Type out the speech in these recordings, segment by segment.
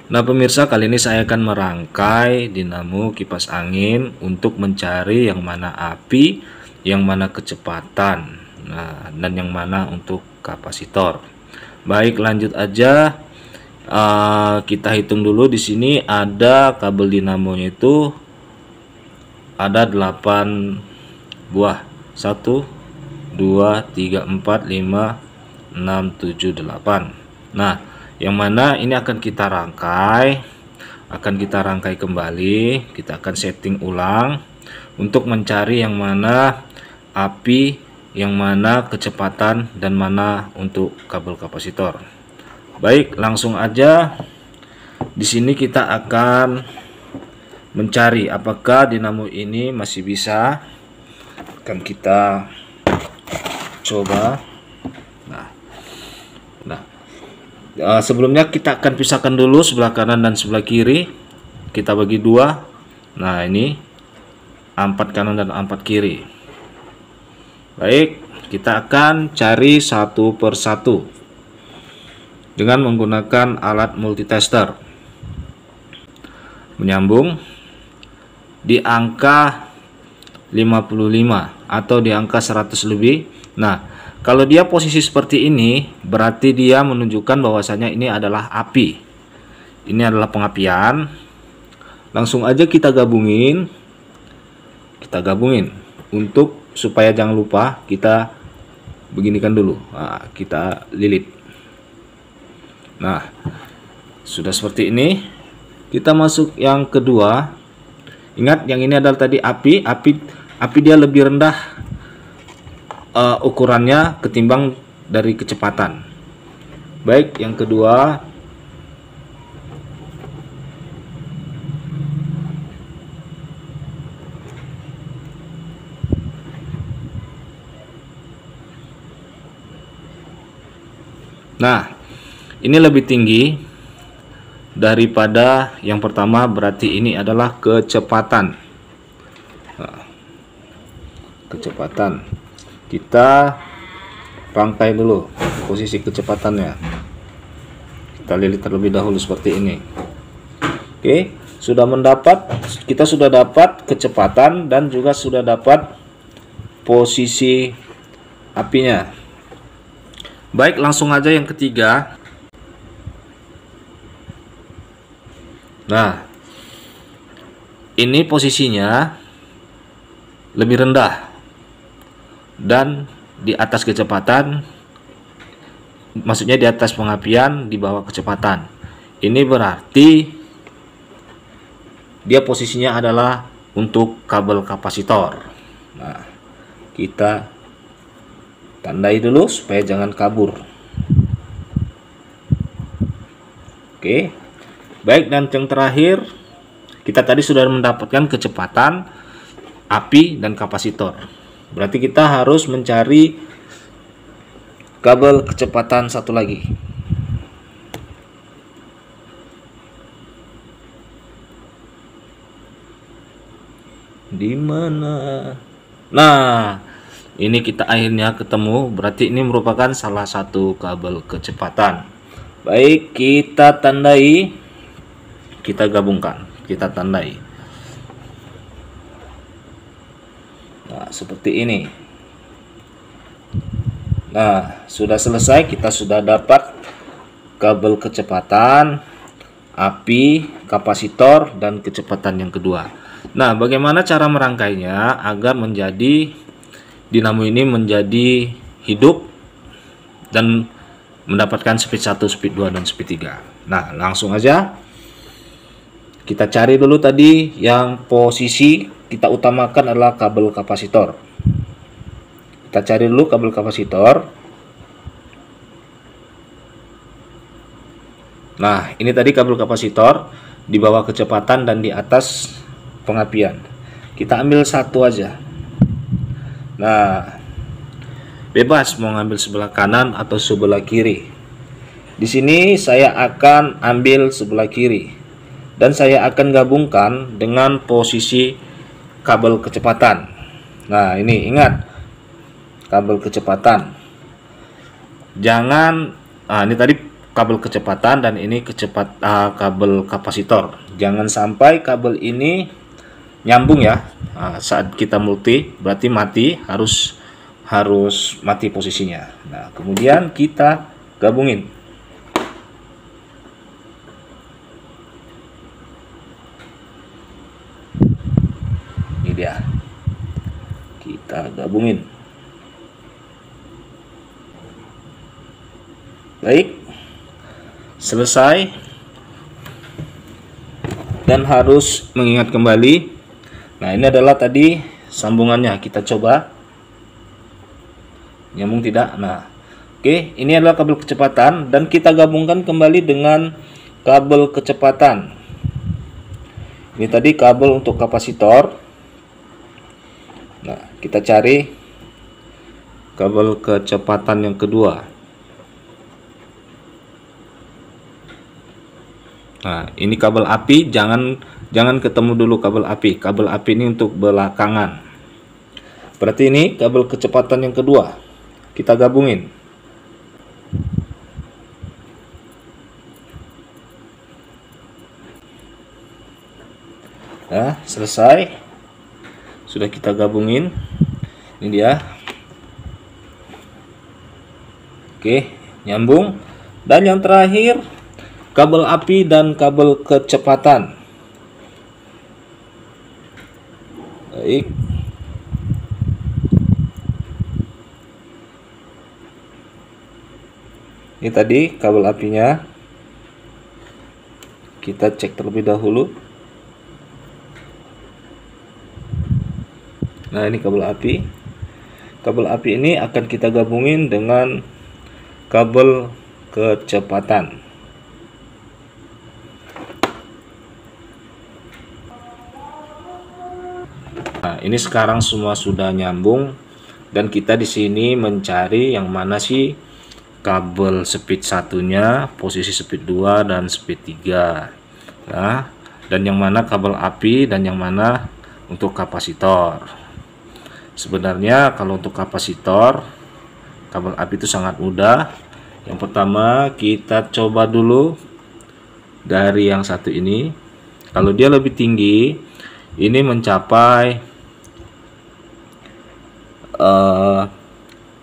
Nah pemirsa, kali ini saya akan merangkai dinamo kipas angin untuk mencari yang mana api, yang mana kecepatan, nah dan yang mana untuk kapasitor. Baik, lanjut aja. Kita hitung dulu. Di sini ada kabel dinamonya itu ada 8 buah. 1 2 3 4 5 6 7 8. Nah, yang mana ini akan kita rangkai, kembali. Kita akan setting ulang untuk mencari yang mana api, yang mana kecepatan, dan mana untuk kabel kapasitor. Baik, langsung aja. Di sini kita akan mencari apakah dinamo ini masih bisa. Akan kita coba. Sebelumnya kita akan pisahkan dulu sebelah kanan dan sebelah kiri. Kita bagi dua. Nah, ini 4 kanan dan 4 kiri. Baik, kita akan cari satu persatu dengan menggunakan alat multitester. Menyambung di angka 55 atau di angka 100 lebih. Nah, kalau dia posisi seperti ini, berarti dia menunjukkan bahwasanya ini adalah api. Ini adalah pengapian. Langsung aja kita gabungin. Untuk supaya jangan lupa, kita beginikan dulu. Nah, kita lilit. Nah, sudah seperti ini. Kita masuk yang kedua. Ingat, yang ini adalah tadi api. Api dia lebih rendah ukurannya ketimbang dari kecepatan. Baik, yang kedua. Nah, ini lebih tinggi daripada yang pertama, berarti ini adalah kecepatan. Nah, kecepatan. Kita rangkai dulu posisi kecepatannya. Kita lilit terlebih dahulu seperti ini. Oke, kita sudah dapat kecepatan dan juga sudah dapat posisi apinya. Baik, langsung aja yang ketiga. Nah, ini posisinya lebih rendah dan di atas kecepatan, maksudnya di atas pengapian, di bawah kecepatan. Ini berarti dia posisinya adalah untuk kabel kapasitor. Nah, kita tandai dulu supaya jangan kabur. Oke. Baik, dan yang terakhir, kita tadi sudah mendapatkan kecepatan, api, dan kapasitor. Berarti kita harus mencari kabel kecepatan satu lagi. Di mana? Nah, ini kita akhirnya ketemu. Berarti ini merupakan salah satu kabel kecepatan. Baik, kita tandai. Kita gabungkan, kita tandai. Nah, seperti ini. Nah, sudah selesai. Kita sudah dapat kabel kecepatan, api, kapasitor, dan kecepatan yang kedua. Nah, bagaimana cara merangkainya agar menjadi dinamo ini menjadi hidup dan mendapatkan speed 1, speed 2, dan speed 3. Nah, langsung aja. Kita cari dulu tadi yang posisi kita utamakan adalah kabel kapasitor. Kita cari dulu kabel kapasitor. Nah, ini tadi kabel kapasitor di bawah kecepatan dan di atas pengapian. Kita ambil satu aja. Nah, bebas mau ngambil sebelah kanan atau sebelah kiri. Di sini saya akan ambil sebelah kiri. Dan saya akan gabungkan dengan posisi kabel kecepatan. Nah, ini ingat, kabel kecepatan. Jangan, ini tadi kabel kecepatan dan ini kabel kapasitor. Jangan sampai kabel ini nyambung ya. Nah, saat kita multi berarti mati, harus mati posisinya. Nah, kemudian kita gabungin. Ini dia. Kita gabungin. Baik, selesai. Dan harus mengingat kembali. Nah, ini adalah tadi sambungannya. Kita coba. Nyambung tidak? Nah, oke, ini adalah kabel kecepatan dan kita gabungkan kembali dengan kabel kecepatan. Ini tadi kabel untuk kapasitor. Nah, kita cari kabel kecepatan yang kedua. Nah, ini kabel api, jangan ketemu dulu kabel api. Kabel api ini untuk belakangan. Berarti ini kabel kecepatan yang kedua. Kita gabungin. Nah, selesai. Sudah kita gabungin. Ini dia. Oke, nyambung. Dan yang terakhir, kabel api dan kabel kecepatan. Baik. Ini tadi kabel apinya. Kita cek terlebih dahulu. Nah, ini kabel api. Kabel api ini akan kita gabungin dengan kabel kecepatan. Nah, ini sekarang semua sudah nyambung dan kita di sini mencari yang mana sih kabel speed satunya, posisi speed 2 dan speed 3. Nah, dan yang mana kabel api dan yang mana untuk kapasitor. Sebenarnya kalau untuk kapasitor, kabel api itu sangat mudah. Yang pertama kita coba dulu dari yang satu ini. Kalau dia lebih tinggi, ini mencapai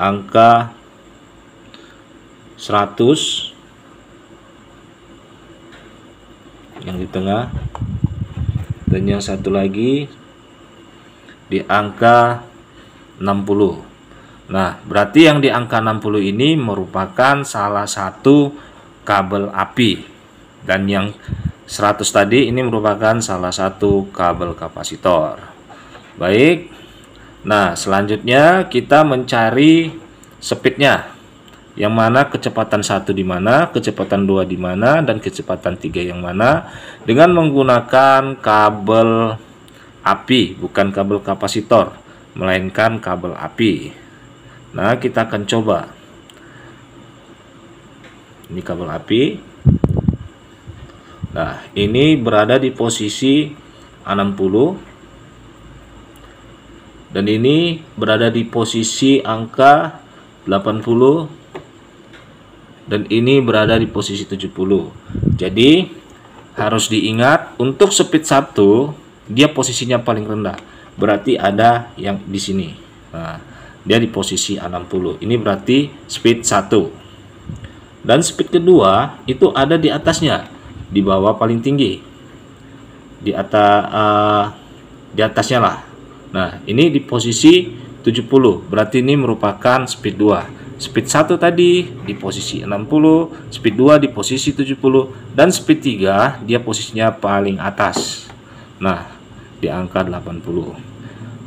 angka 100 yang di tengah, dan yang satu lagi di angka 60. Nah, berarti yang di angka 60 ini merupakan salah satu kabel api, dan yang 100 tadi ini merupakan salah satu kabel kapasitor. Baik. Nah, selanjutnya kita mencari speednya. Yang mana kecepatan 1 di mana, kecepatan 2 di mana, dan kecepatan 3 yang mana, dengan menggunakan kabel api, bukan kabel kapasitor, melainkan kabel api. Nah, kita akan coba. Ini kabel api. Nah, ini berada di posisi 60. Dan ini berada di posisi angka 80. Dan ini berada di posisi 70. Jadi harus diingat untuk speed 1 dia posisinya paling rendah. Berarti ada yang di sini. Nah, dia di posisi 60. Ini berarti speed 1. Dan speed kedua itu ada di atasnya, di bawah paling tinggi. Di atasnya lah. Nah, ini di posisi 70. Berarti ini merupakan speed 2. Speed 1 tadi di posisi 60, speed 2 di posisi 70, dan speed 3 dia posisinya paling atas. Nah, di angka 80.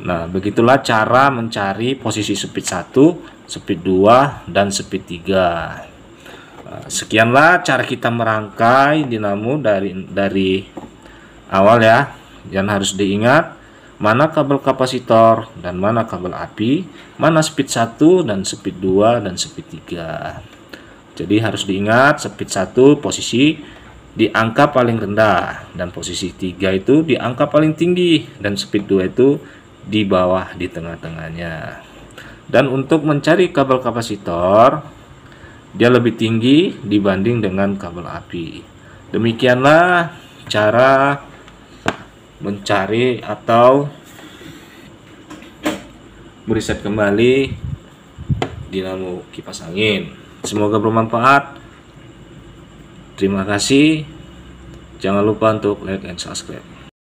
Nah, begitulah cara mencari posisi speed 1, speed 2, dan speed 3. Nah, sekianlah cara kita merangkai dinamo dari awal ya. Yang harus diingat, mana kabel kapasitor dan mana kabel api, mana speed 1 dan speed 2 dan speed 3. Jadi harus diingat, speed 1 posisi di angka paling rendah, dan posisi 3 itu di angka paling tinggi, dan speed 2 itu di bawah di tengah-tengahnya. Dan untuk mencari kabel kapasitor, dia lebih tinggi dibanding dengan kabel api. Demikianlah cara mencari atau meriset kembali dinamo kipas angin. Semoga bermanfaat. Terima kasih. Jangan lupa untuk like and subscribe.